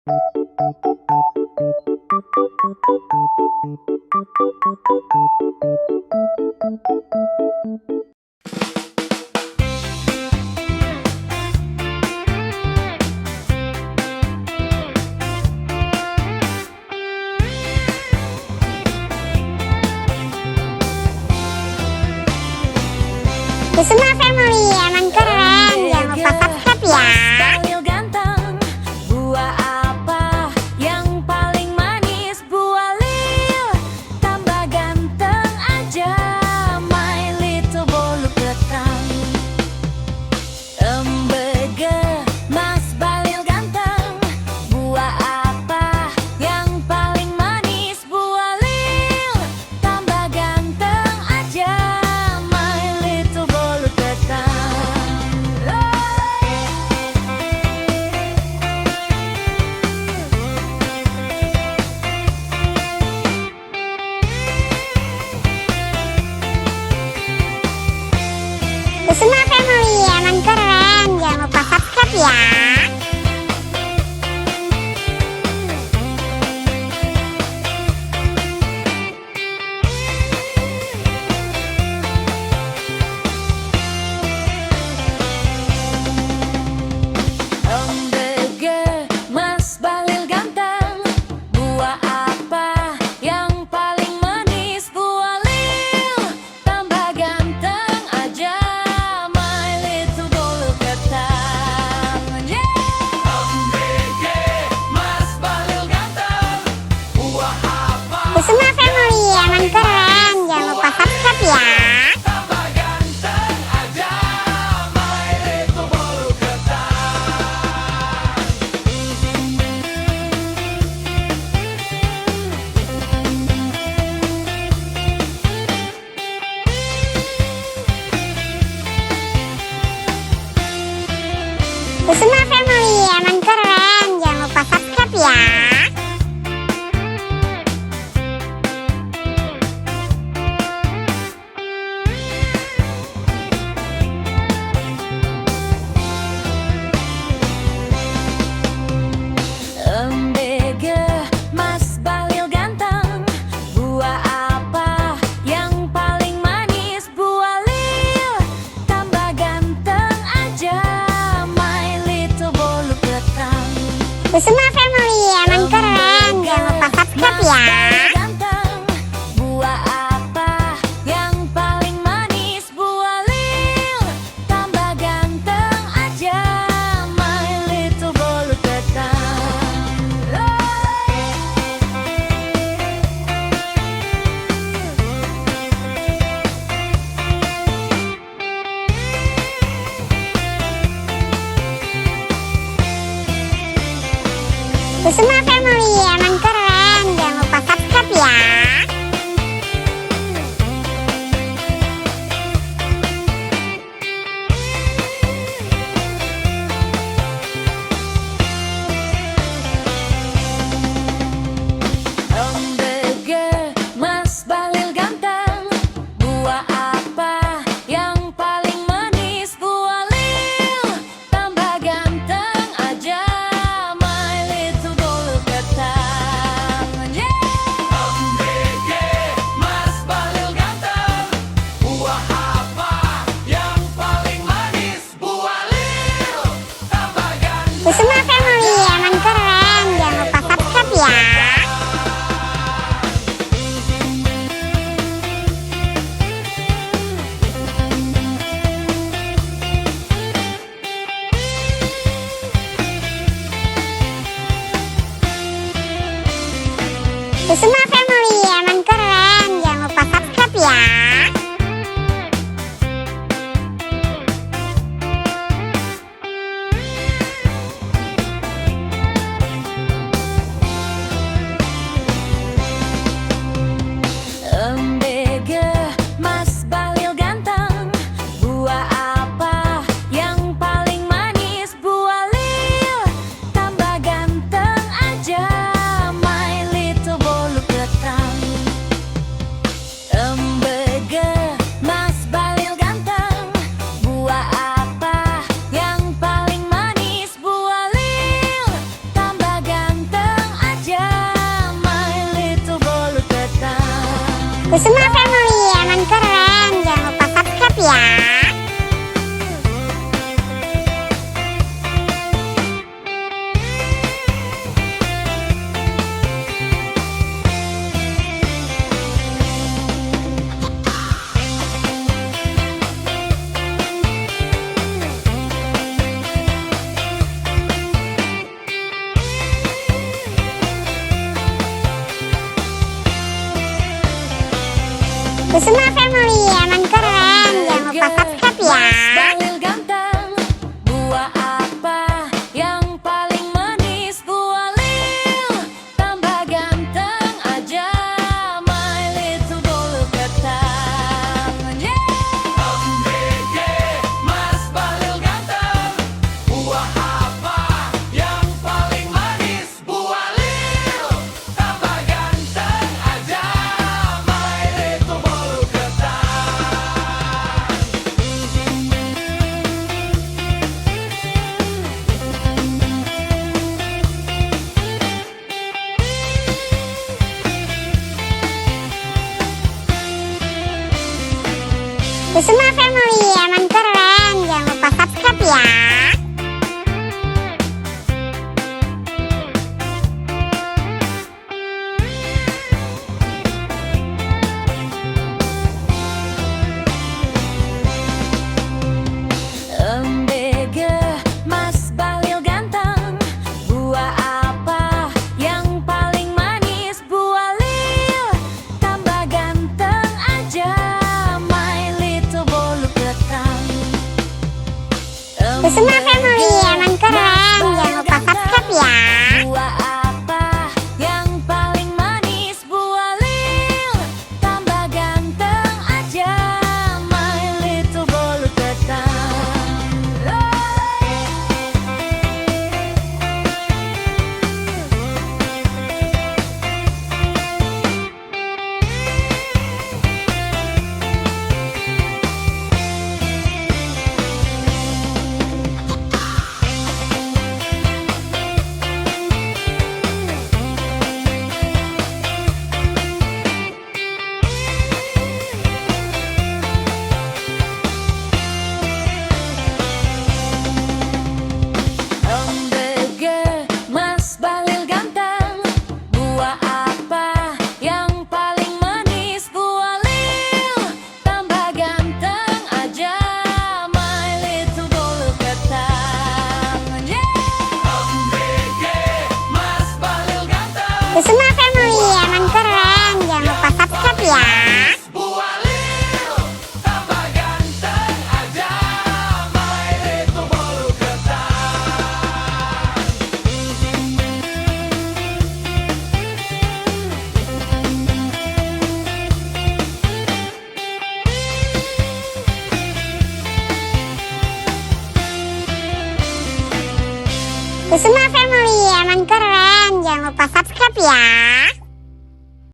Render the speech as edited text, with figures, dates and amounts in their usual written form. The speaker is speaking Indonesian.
Kusuma Family emang keren, jangan lupa subscribe ya. Balil ganteng, buah apa yang paling manis? Buah lil, tambah ganteng aja, my little bolu ketan. Embege, Mas Balil ganteng, buah apa yang paling manis? Buah lil, tambah ganteng aja, my little bolu ketan. Kusuma Family emang keren, jangan lupa subscribe ya. Embege, Mas Balil ganteng, buah apa yang paling manis? Buah lil, tambah ganteng aja, my little bolu ketan. Embege, Mas Balil ganteng, buah apa Kusuma Family emang keren, jangan lupa subscribe ya. tambah ganteng aja, my little bolu ketan. Kusuma Family emang keren, jangan lupa subscribe ya. Embege, Mas Balil ganteng, buah apa yang paling manis? Buah lil, tambah ganteng aja, my little bolu ketan. Kusuma Family emang keren, jangan lupa subscribe ya. Ganteng, buah apa yang paling manis? Buah lil, tambah ganteng aja, my little bolu ketan. Kusuma Family emang keren, jangan lupa subscribe ya. Embege, Mas Balil ganteng, buah apa yang paling manis? Buah lil, tambah ganteng aja, my little bolu ketan. Embege, Mas Balil ganteng, buah apa yang paling manis? Buah lil, tambah ganteng. Kusuma Family emang keren, jangan lupa subscribe ya. Kusuma Family emang keren, jangan lupa subscribe ya. Embege, Mas Balil ganteng, buah apa yang paling manis? Buah lil, tambah ganteng aja, my little bolu ketan. Kusuma Family emang keren, jangan lupa subscribe ya. Kusuma Family emang keren, jangan lupa subscribe ya. Mas Balil ganteng, buah apa yang paling manis? Buah lil, tambah ganteng aja, my little bolu ketan. MBG Mas Balil ganteng. Buah apa yang paling manis? Buah lil, tambah ganteng aja, my little bolu ketan. Kusuma Family emang keren, jangan lupa subscribe ya. MBG Mas Balil ganteng, buah apa yang paling manis? Buah lil, tambah ganteng aja, my little bolu ketan. Kusuma Family emang keren, jangan lupa subscribe ya. Buah apa yang paling manis? Buah lil, tambah ganteng aja, my little bolu ketan. MBG Mas Balil ganteng, buah apa yang paling manis? Buah lil, tambah ganteng aja, my little bolu ketan. MBG Mas Balil ganteng. Kusuma Family emang keren, jangan lupa subscribe ya. Buah lil, tambah ganteng aja, my little bolu ketan. Kusuma Family emang keren, jangan lupa subscribe ya.